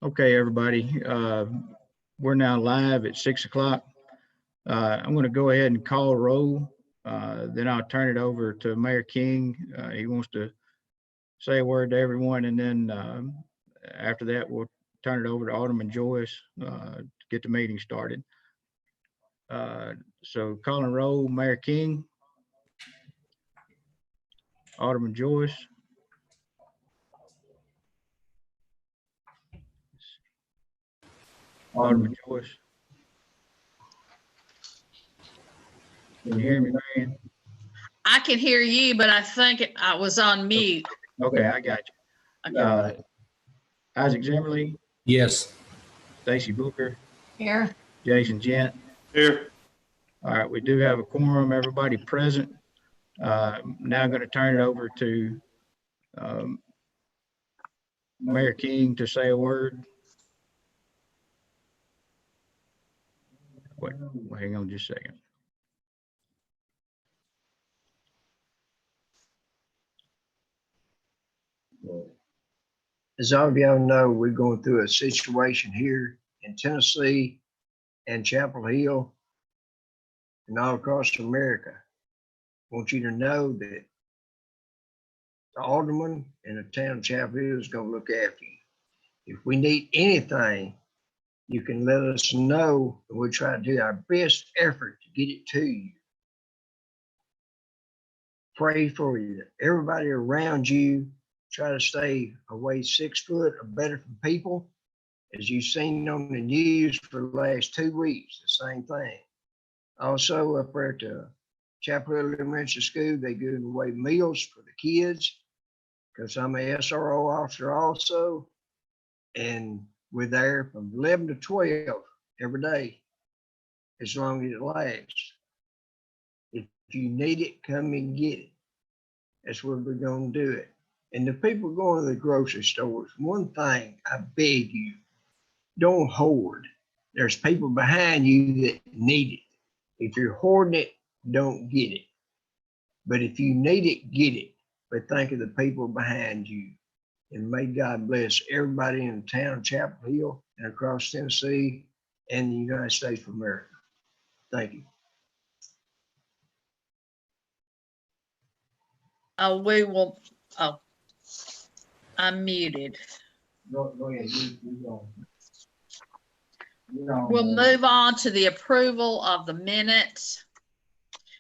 Okay, everybody, we're now live at 6 o'clock. I'm going to go ahead and call roll. Then I'll turn it over to Mayor King. He wants to say a word to everyone, and then after that, we'll turn it over to Alderman Joyce to get the meeting started. So calling roll, Mayor King, Alderman Joyce, Alderman Joyce. Can you hear me, Marion? I can hear you, but I think I was on mute. Okay, I got you. Okay. Isaac Zimmerly, Yes. Stacy Booker, Here. Jason Gent. Here. All right, we do have a quorum, everybody present. Now I'm going to turn it over to Mayor King to say a word. Wait, hang on just a second. As all of y'all know, we're going through a situation here in Tennessee and Chapel Hill and all across America. I want you to know that the alderman in the town of Chapel Hill is going to look after you. If we need anything, you can let us know, and we'll try to do our best effort to get it to you. Pray for you. Everybody around you, try to stay away 6 foot or better from people. As you've seen on the news for the last 2 weeks, the same thing. Also up there at the Chapel Hill Elementary School, they giving away meals for the kids because I'm an SRO officer also. And we're there from 11 to 12 every day, as long as it lasts. If you need it, come and get it. That's where we're going to do it. And the people going to the grocery stores, one thing I beg you, don't hoard. There's people behind you that need it. If you're hoarding it, don't get it. But if you need it, get it. But think of the people behind you. And may God bless everybody in the town of Chapel Hill and across Tennessee and the United States of America. Thank you. Oh, we will. Oh, I'm muted. Go ahead. We'll move on to the approval of the minutes.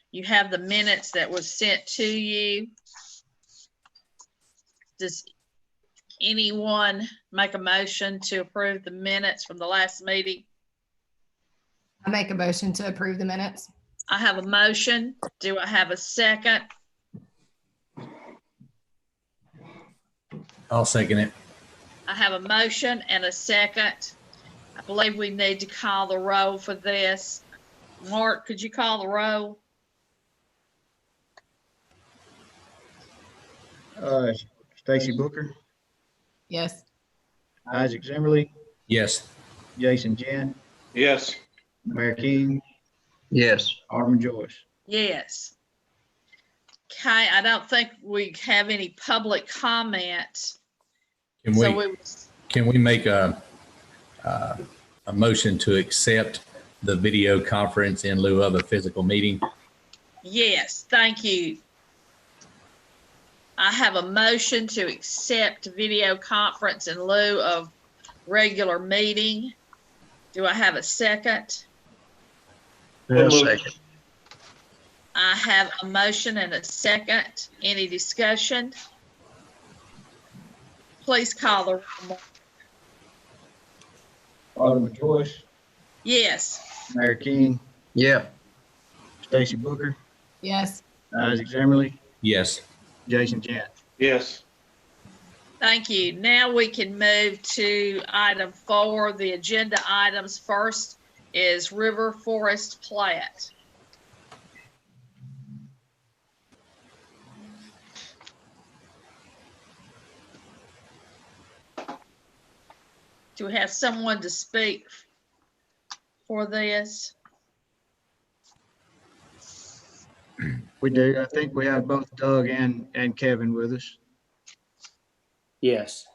You have the minutes that was sent to you. Does anyone make a motion to approve the minutes from the last meeting? I make a motion to approve the minutes. I have a motion. Do I have a second? I'll second it. I have a motion and a second. I believe we need to call the roll for this. Mark, could you call the roll? Stacy Booker, Yes. Isaac Zimmerly, Yes. Jason Gent, Yes. Mayor King, Yes. Alderman Joyce. Yes. Okay, I don't think we have any public comments. Can we make a motion to accept the video conference in lieu of a physical meeting? Yes, thank you. I have a motion to accept video conference in lieu of regular meeting. Do I have a second? Second. I have a motion and a second. Any discussion? Please call the roll. Alderman Joyce, Yes. Mayor King, Yeah. Stacy Booker, Yes. Isaac Zimmerly, Yes. Jason Gent. Yes. Thank you. Now we can move to item 4, the agenda items. First is River Forest plat. Do we have someone to speak for this? We do. I think we have both Doug and Kevin with us. Yes.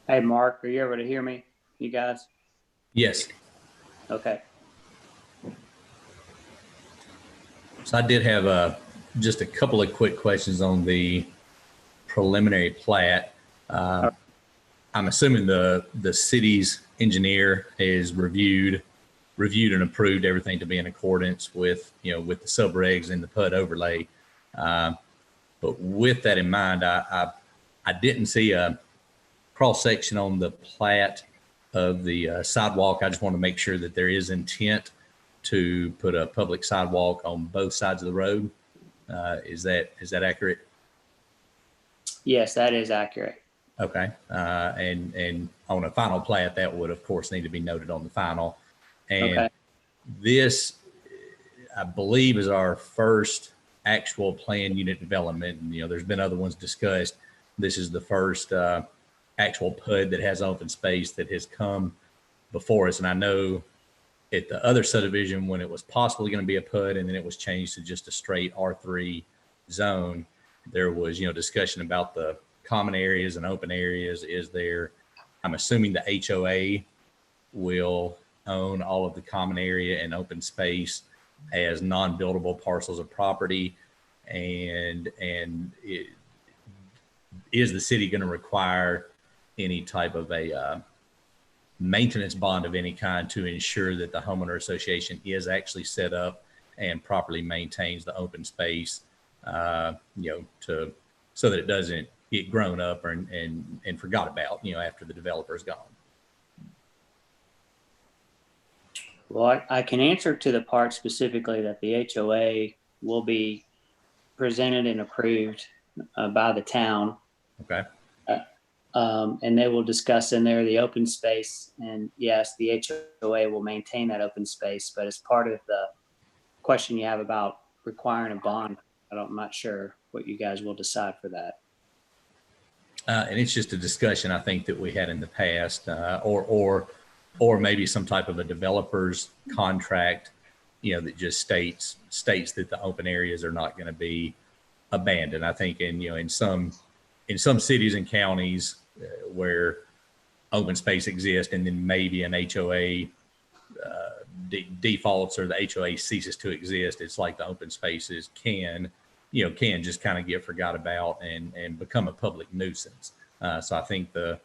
Hey, Mark, are you able to hear me, you guys? Yes. Okay. So I did have just a couple of quick questions on the preliminary plat. I'm assuming the city's engineer has reviewed and approved everything to be in accordance with, with the subregs and the PUD overlay. But with that in mind, I didn't see a cross section on the plat of the sidewalk. I just want to make sure that there is intent to put a public sidewalk on both sides of the road. Is that accurate? Yes, that is accurate. Okay. And on a final plat, that would of course need to be noted on the final. And Okay. this, I believe, is our first actual plan unit development. And, there's been other ones discussed. This is the first actual PUD that has open space that has come before us. And I know at the other subdivision, when it was possibly going to be a PUD and then it was changed to just a straight R3 zone, there was, discussion about the common areas and open areas. I'm assuming the HOA will own all of the common area and open space as non-buildable parcels of property. And is the city going to require any type of a maintenance bond of any kind to ensure that the homeowner association is actually set up and properly maintains the open space, so that it doesn't get grown up and forgot about, after the developer is gone? Well, I can answer to the part specifically that the HOA will be presented and approved by the town. Okay. And they will discuss in there the open space. And yes, the HOA will maintain that open space. But as part of the question you have about requiring a bond, I'm not sure what you guys will decide for that. And it's just a discussion I think that we had in the past, or maybe some type of a developer's contract, that just states that the open areas are not going to be abandoned. I think in some cities and counties where open space exists and then maybe an HOA defaults or the HOA ceases to exist, it's like the open spaces can just kind of get forgot about and become a public nuisance. So I think the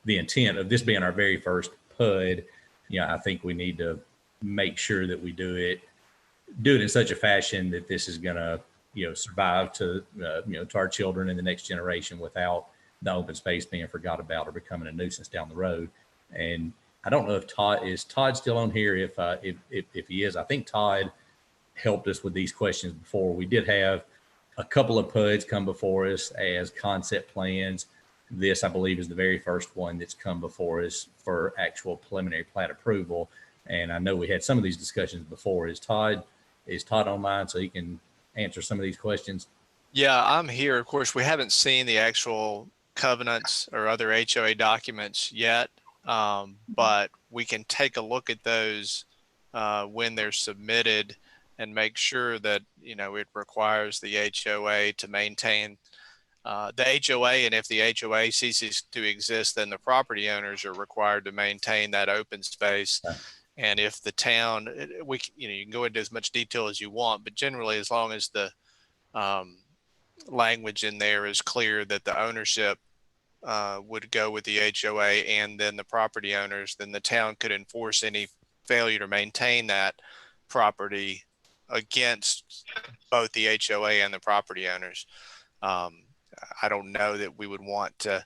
intent of this being our very first PUD, I think we need to make sure that we do it in such a fashion that this is going to, survive to our children and the next generation without the open space being forgot about or becoming a nuisance down the road. And I don't know if Todd still on here. If he is, I think Todd helped us with these questions before. We did have a couple of PUDs come before us as concept plans. This, I believe, is the very first one that's come before us for actual preliminary plat approval. And I know we had some of these discussions before. Is Todd online so he can answer some of these questions? Yeah, I'm here. Of course, we haven't seen the actual covenants or other HOA documents yet, but we can take a look at those when they're submitted and make sure that, it requires the HOA to maintain the HOA. And if the HOA ceases to exist, then the property owners are required to maintain that open space. And if the town, you can go into as much detail as you want, but generally, as long as the language in there is clear that the ownership would go with the HOA and then the property owners, then the town could enforce any failure to maintain that property against both the HOA and the property owners. I don't know that we would want to,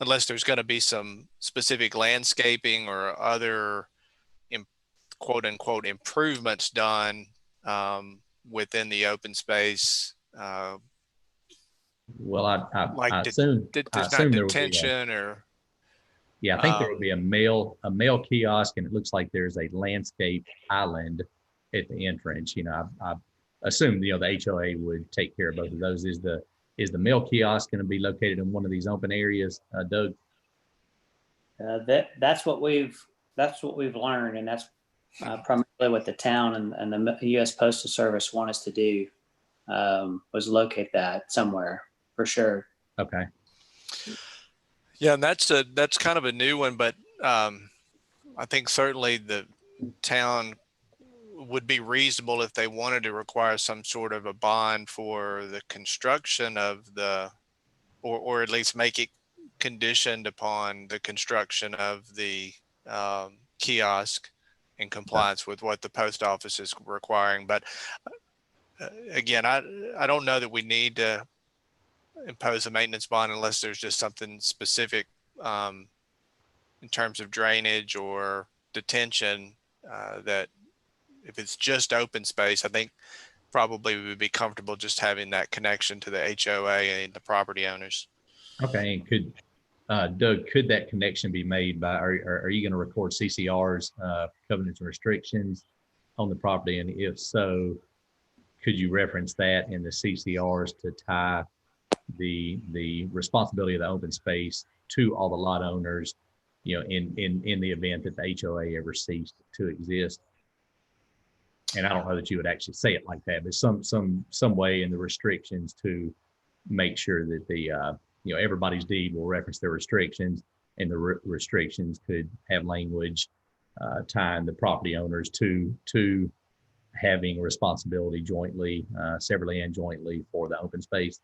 unless there's going to be some specific landscaping or other quote unquote improvements done within the open space. Well, I Like assume there's I not assume there would be detention or I think there would be a mail kiosk, and it looks like there's a landscape island at the entrance. I assume the HOA would take care of both of those. Is the mail kiosk going to be located in one of these open areas, Doug? That's what we've learned, and that's primarily what the town and the U.S. Postal Service want us to do, was locate that somewhere for sure. Okay. Yeah, and that's kind of a new one, but I think certainly the town would be reasonable if they wanted to require some sort of a bond for the construction of the, or at least make it conditioned upon the construction of the kiosk in compliance with what the post office is requiring. But again, I don't know that we need to impose a maintenance bond unless there's just something specific in terms of drainage or detention that if it's just open space, I think probably we would be comfortable just having that connection to the HOA and the property owners. Okay, and could, Doug, could that connection be made by, are you going to record CCRs, covenants and restrictions on the property? And if so, could you reference that in the CCRs to tie the responsibility of the open space to all the lot owners, you know, in the event that the HOA ever ceased to exist? And I don't know that you would actually say it like that, but some way in the restrictions to make sure that the you know, everybody's deed will reference their restrictions, and the restrictions could have language tying the property owners to having responsibility jointly, severally and jointly for the open space.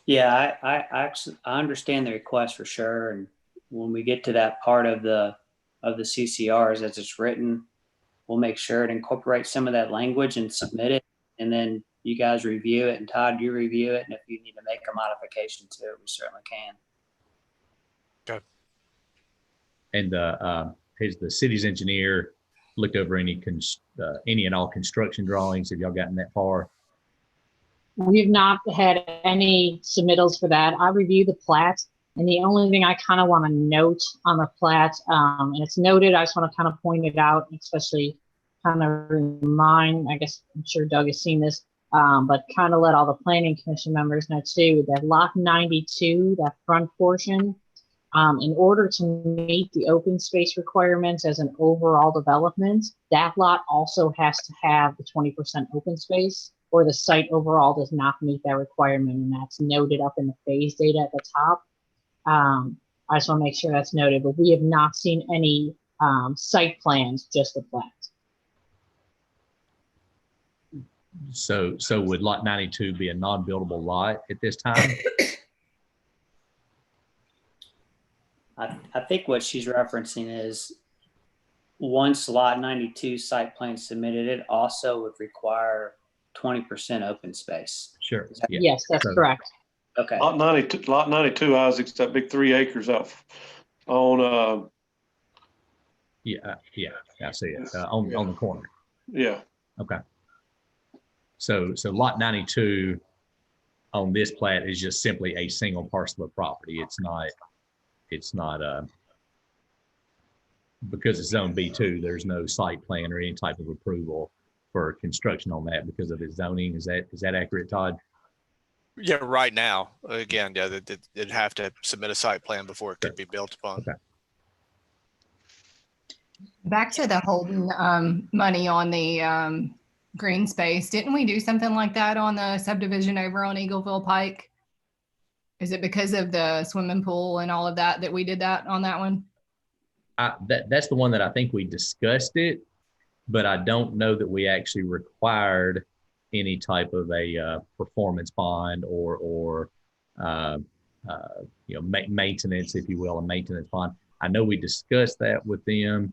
Yeah, I understand the request for sure. And when we get to that part of the CCRs as it's written, we'll make sure to incorporate some of that language and submit it. And then you guys review it, and Todd, you review it. And if you need to make a modification to it, we certainly can. Okay. And has the city's engineer looked over any and all construction drawings? Have y'all gotten that far? We've not had any submittals for that. I reviewed the plat, and the only thing I kind of want to note on the plat, and it's noted, I just want to kind of point it out, especially kind of remind, I guess, I'm sure Doug has seen this, but kind of let all the planning commission members know too, that lot 92, that front portion, in order to meet the open space requirements as an overall development, that lot also has to have the 20% open space, or the site overall does not meet that requirement, and that's noted up in the phase data at the top. I just want to make sure that's noted, but we have not seen any site plans, just the plat. So would lot 92 be a non-buildable lot at this time? I think what she's referencing is once lot 92 site plan submitted, it also would require 20% open space. Sure. Yeah. Yes, that's So- correct. Okay. Lot 92, Isaac's that big 3 acres out on, Yeah, I see it on the corner. yeah. Okay. So lot 92 on this plat is just simply a single parcel of property. It's not because it's zone B2, there's no site plan or any type of approval for construction on that because of its zoning. Is that accurate, Todd? Yeah, right now, again, yeah, they'd have to submit a site plan before it could be built upon. Okay. Back to the holding money on the green space. Didn't we do something like that on the subdivision over on Eagleville Pike? Is it because of the swimming pool and all of that we did that on that one? That's the one that I think we discussed it, but I don't know that we actually required any type of a performance bond or maintenance, if you will, a maintenance bond. I know we discussed that with them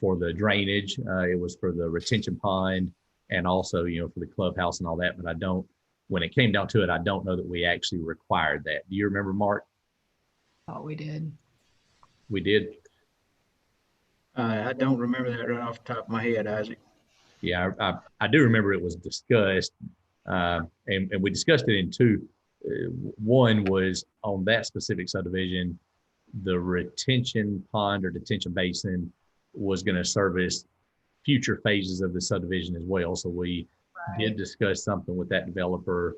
for the drainage. It was for the retention pond and also, for the clubhouse and all that, but when it came down to it, I don't know that we actually required that. Do you remember, Mark? Thought we did. We did. I don't remember that right off the top of my head, Isaac. Yeah, I do remember it was discussed, and we discussed it in two. One was on that specific subdivision, the retention pond or detention basin was going to service future phases of the subdivision as well. So we did discuss something with that developer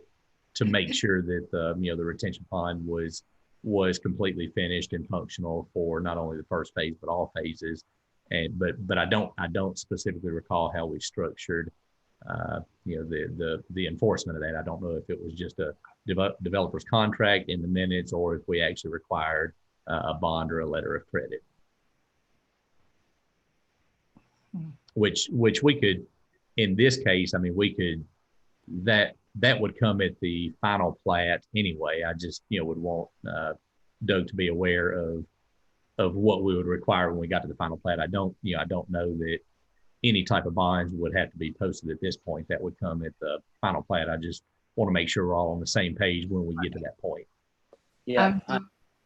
to make sure that the retention pond was completely finished and functional for not only the first phase but all phases. But I don't specifically recall how we structured the enforcement of that. I don't know if it was just a developer's contract in the minutes or if we actually required a bond or a letter of credit. Which we could, in this case, I mean, we could, that would come at the final plat anyway. I just, would want Doug to be aware of what we would require when we got to the final plat. I don't know that any type of bonds would have to be posted at this point. That would come at the final plat. I just want to make sure we're all on the same page when we get to that point. Yeah.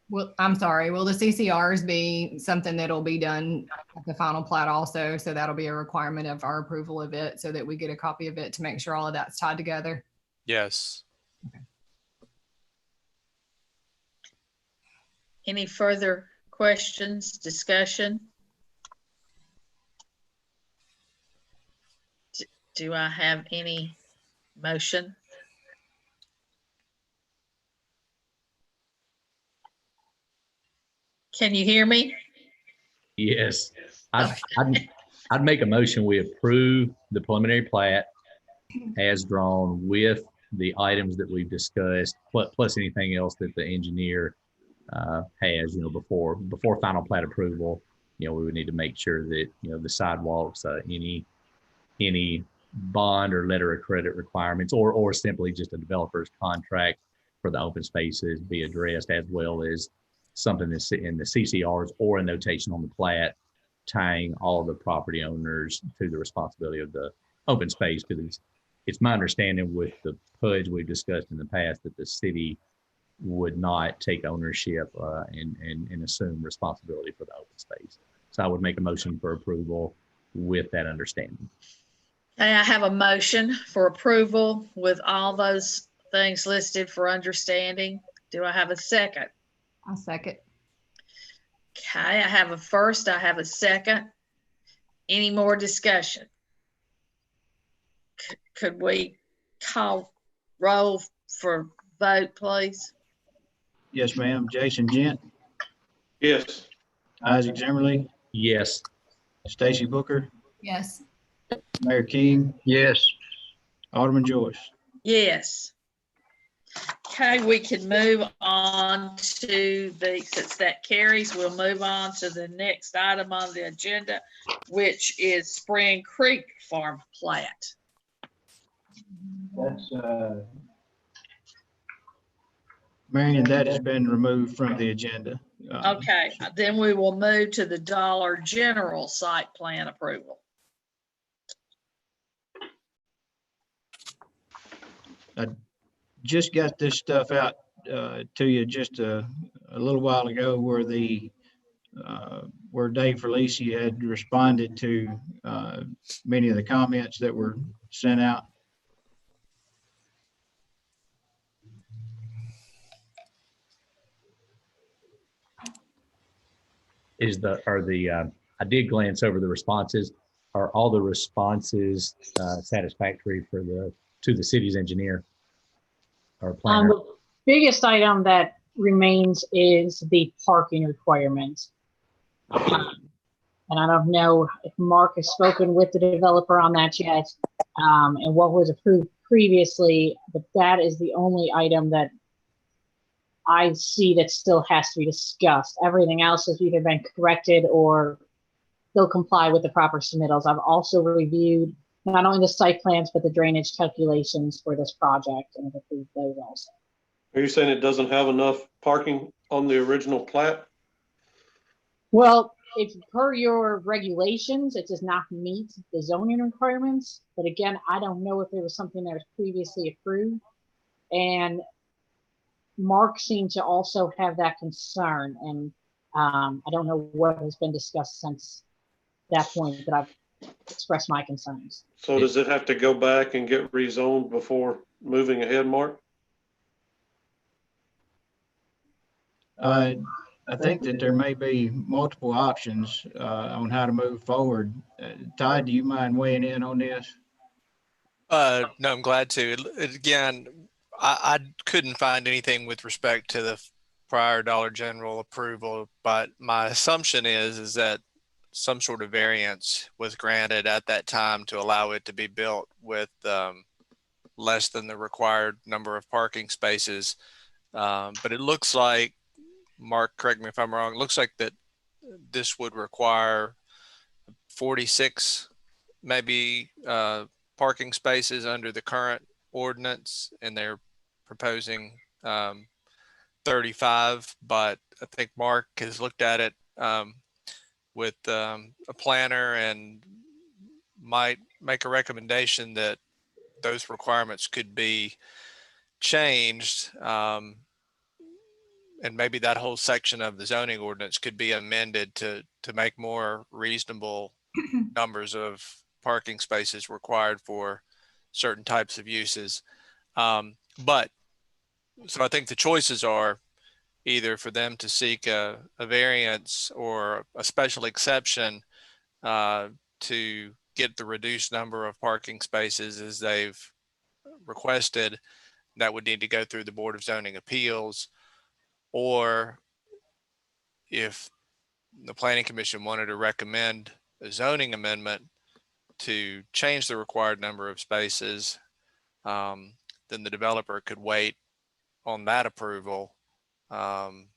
Well, I'm sorry. Will the CCRs be something that'll be done at the final plat also? So that'll be a requirement of our approval of it so that we get a copy of it to make sure all of that's tied together? Yes. Any further questions, discussion? Do I have any motion? Can you hear me? Yes, I'd make a motion. We approve the preliminary plat as drawn with the items that we've discussed, plus anything else that the engineer has. Before final plat approval, we would need to make sure that the sidewalks, any bond or letter of credit requirements, or simply just a developer's contract for the open spaces be addressed, as well as something that's in the CCRs or a notation on the plat tying all the property owners to the responsibility of the open space. Because it's my understanding with the PUDs we've discussed in the past that the city would not take ownership and assume responsibility for the open space. So I would make a motion for approval with that understanding. Okay, I have a motion for approval with all those things listed for understanding. Do I have a second? I'll second. Okay, I have a first, I have a second. Any more discussion? Could we call roll for vote, please? Yes, ma'am. Jason Gent, Yes. Isaac Zimmerly, Yes. Stacy Booker, Yes. Mayor King, Yes. Alderman Joyce. Yes. Okay, we can move on to since that carries, we'll move on to the next item on the agenda, which is Spring Creek Farm plat. That's, Marion, that has been removed from the agenda. Okay, then we will move to the Dollar General site plan approval. I just got this stuff out to you just a little while ago where where Dave Felici had responded to many of the comments that were sent out. I did glance over the responses. Are all the responses satisfactory to the city's engineer or planner? The biggest item that remains is the parking requirements. And I don't know if Mark has spoken with the developer on that yet, and what was approved previously, but that is the only item that I see that still has to be discussed. Everything else has either been corrected or they'll comply with the proper submittals. I've also reviewed not only the site plans, but the drainage calculations for this project and have approved those also. Are you saying it doesn't have enough parking on the original plat? Well, if per your regulations, it does not meet the zoning requirements. But again, I don't know if there was something that was previously approved. And Mark seemed to also have that concern. And I don't know what has been discussed since that point that I've expressed my concerns. So does it have to go back and get rezoned before moving ahead, Mark? I think that there may be multiple options on how to move forward. Todd, do you mind weighing in on this? No, I'm glad to. Again, I couldn't find anything with respect to the prior Dollar General approval, but my assumption is that some sort of variance was granted at that time to allow it to be built with less than the required number of parking spaces. But it looks like, Mark, correct me if I'm wrong, it looks like that this would require 46 maybe parking spaces under the current ordinance, and they're proposing 35. But I think Mark has looked at it with a planner and might make a recommendation that those requirements could be changed. And maybe that whole section of the zoning ordinance could be amended to make more reasonable numbers of parking spaces required for certain types of uses. But so I think the choices are either for them to seek a variance or a special exception to get the reduced number of parking spaces as they've requested. That would need to go through the Board of Zoning Appeals. Or if the Planning Commission wanted to recommend a zoning amendment to change the required number of spaces, then the developer could wait on that approval. And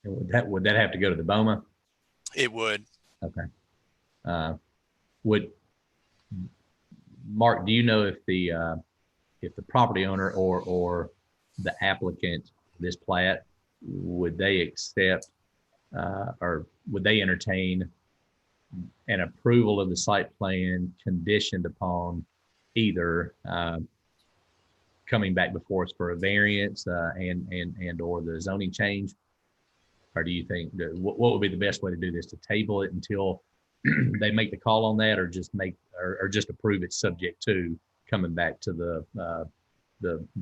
would that have to go to the BOMA? It would. Okay. Would Mark, do you know if the property owner or the applicant, this plat, would they accept or would they entertain an approval of the site plan conditioned upon either coming back before us for a variance and or the zoning change? Or do you think what would be the best way to do this, to table it until they make the call on that, or just approve it subject to coming back to the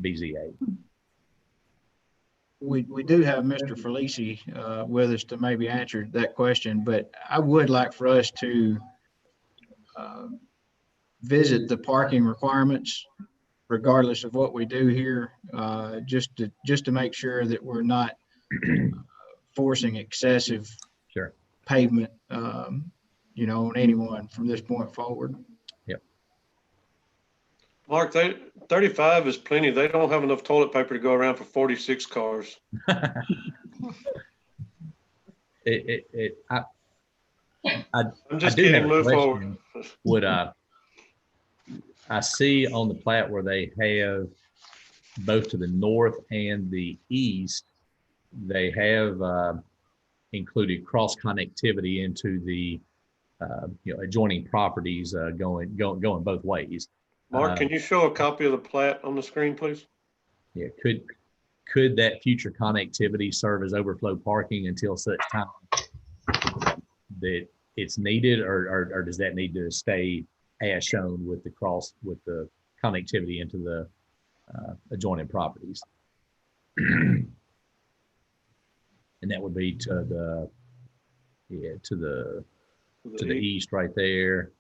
BZA? We do have Mr. Felici with us to maybe answer that question, but I would like for us to visit the parking requirements regardless of what we do here, just to make sure that we're not forcing excessive Sure. pavement, on anyone from this point forward. Mark, 35 is plenty. They don't have enough toilet paper to go around for 46 cars. I'm just kidding. Move forward. Would I see on the plat where they have both to the north and the east, they have included cross connectivity into the adjoining properties going both ways. Mark, can you show a copy of the plat on the screen, please? Yeah, could that future connectivity serve as overflow parking until such time that it's needed, or does that need to stay as shown with the connectivity into the adjoining properties? And that would be to the east right there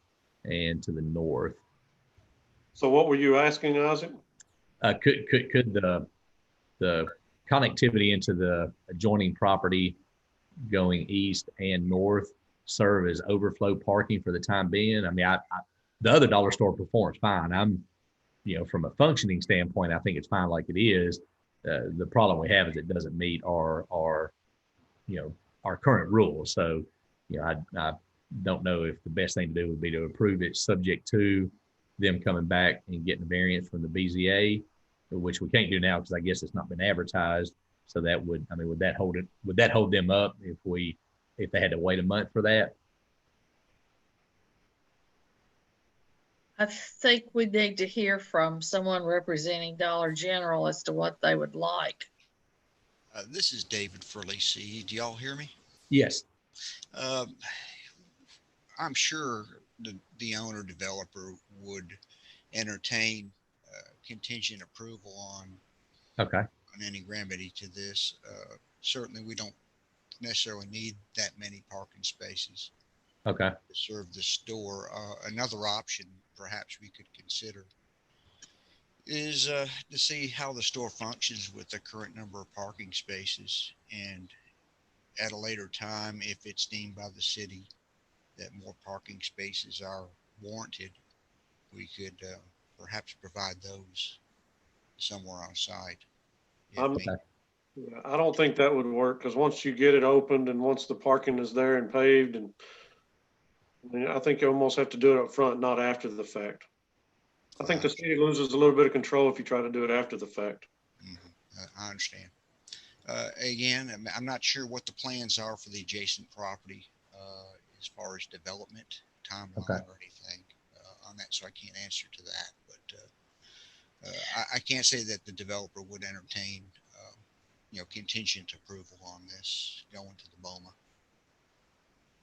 and to the north. So what were you asking, Isaac? Could the connectivity into the adjoining property going east and north serve as overflow parking for the time being? I mean, the other dollar store performs fine. I'm, from a functioning standpoint, I think it's fine like it is. The problem we have is it doesn't meet our current rules. So, I don't know if the best thing to do would be to approve it subject to them coming back and getting a variance from the BZA, which we can't do now because I guess it's not been advertised. So that would that hold them up if they had to wait a month for that? I think we need to hear from someone representing Dollar General as to what they would like. This is David Furley. Do y'all hear me? Yes. I'm sure the owner developer would entertain contingent approval on any remedy to this. Certainly, we don't necessarily need that many parking spaces to serve the store. Another option perhaps we could consider is to see how the store functions with the current number of parking spaces, and at a later time, if it's deemed by the city that more parking spaces are warranted, we could perhaps provide those somewhere on site. if I'm- need- Yeah, I don't think that would work, because once you get it opened and once the parking is there and paved, and I mean, I think you almost have to do it up front, not after the fact. I think the city loses a little bit of control if you try to do it after the fact. I understand. Again, I'm not sure what the plans are for the adjacent property as far as development timeline or anything on that, so I can't answer to that. But I can't say that the developer would entertain, contingent approval on this going to the BOMA.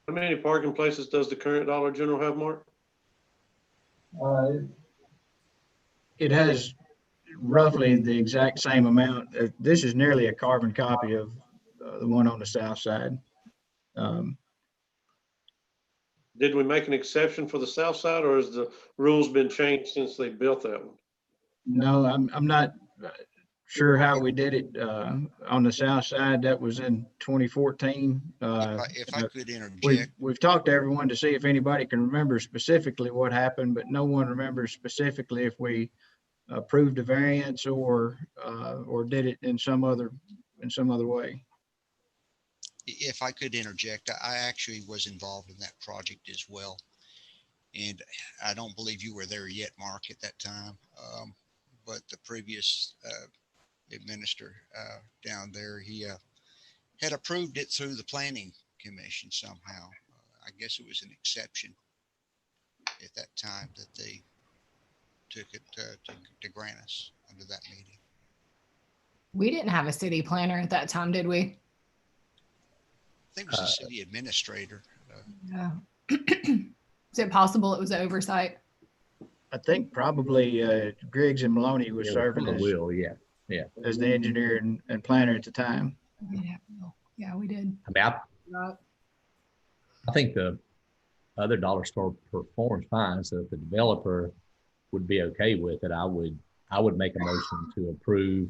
How many parking places does the current Dollar General have, Mark? It has roughly the exact same amount. This is nearly a carbon copy of the one on the south side. Did we make an exception for the south side, or has the rules been changed since they built that one? No, I'm not sure how we did it on the south side. That was in 2014. If I could interject, We've talked to everyone to see if anybody can remember specifically what happened, but no one remembers specifically if we approved a variance or did it in some other way. if I could interject, I actually was involved in that project as well. And I don't believe you were there yet, Mark, at that time. But the previous administrator down there, he had approved it through the planning commission somehow. I guess it was an exception at that time that they took it to grant us under that meeting. We didn't have a city planner at that time, did we? I think it was the city administrator. Yeah. Is it possible it was oversight? I think probably Griggs and Maloney was serving as the engineer and planner at the time. Yeah, we did. I mean, I think the other dollar store performs fine. So if the developer would be okay with it, I would make a motion to approve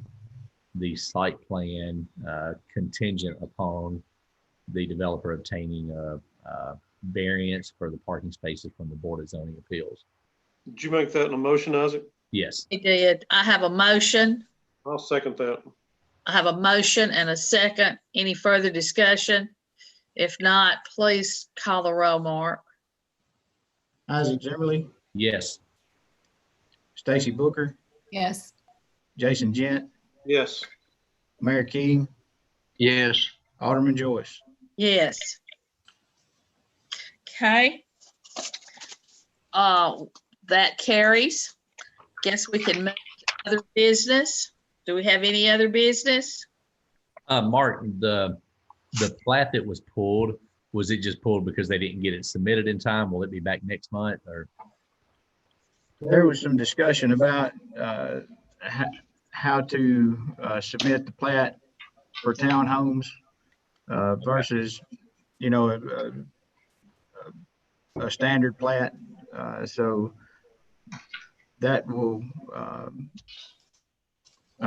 the site plan contingent upon the developer obtaining a variance for the parking spaces from the Board of Zoning Appeals. Did you make that in a motion, Isaac? Yes. He did. I have a motion. I'll second that. I have a motion and a second. Any further discussion? If not, please call the roll, Mark. Isaac Zimmerly, Yes. Stacy Booker, Yes. Jason Gent, Yes. Mayor King, Yes. Alderman Joyce. Yes. Okay. That carries. Guess we can move to other business. Do we have any other business? Mark, the plat that was pulled, was it just pulled because they didn't get it submitted in time? Will it be back next month or? There was some discussion about how to submit the plat for townhomes versus, a standard plat. So that will, I'm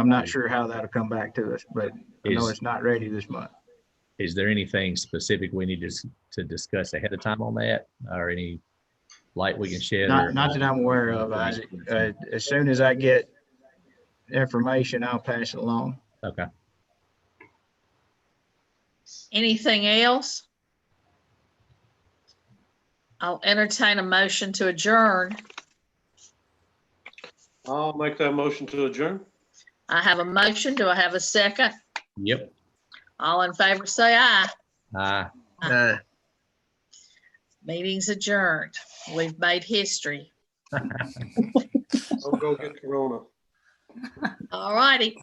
not sure how that'll come back to us, but I know it's not ready this month. Is there anything specific we need to discuss ahead of time on that, or any light we can shed? Not that I'm aware of, Isaac. As soon as I get information, I'll pass it along. Okay. Anything else? I'll entertain a motion to adjourn. I'll make that motion to adjourn. I have a motion. Do I have a second? Yep. All in favor, say aye. Meeting's adjourned. We've made history. Don't go get Corona. All righty.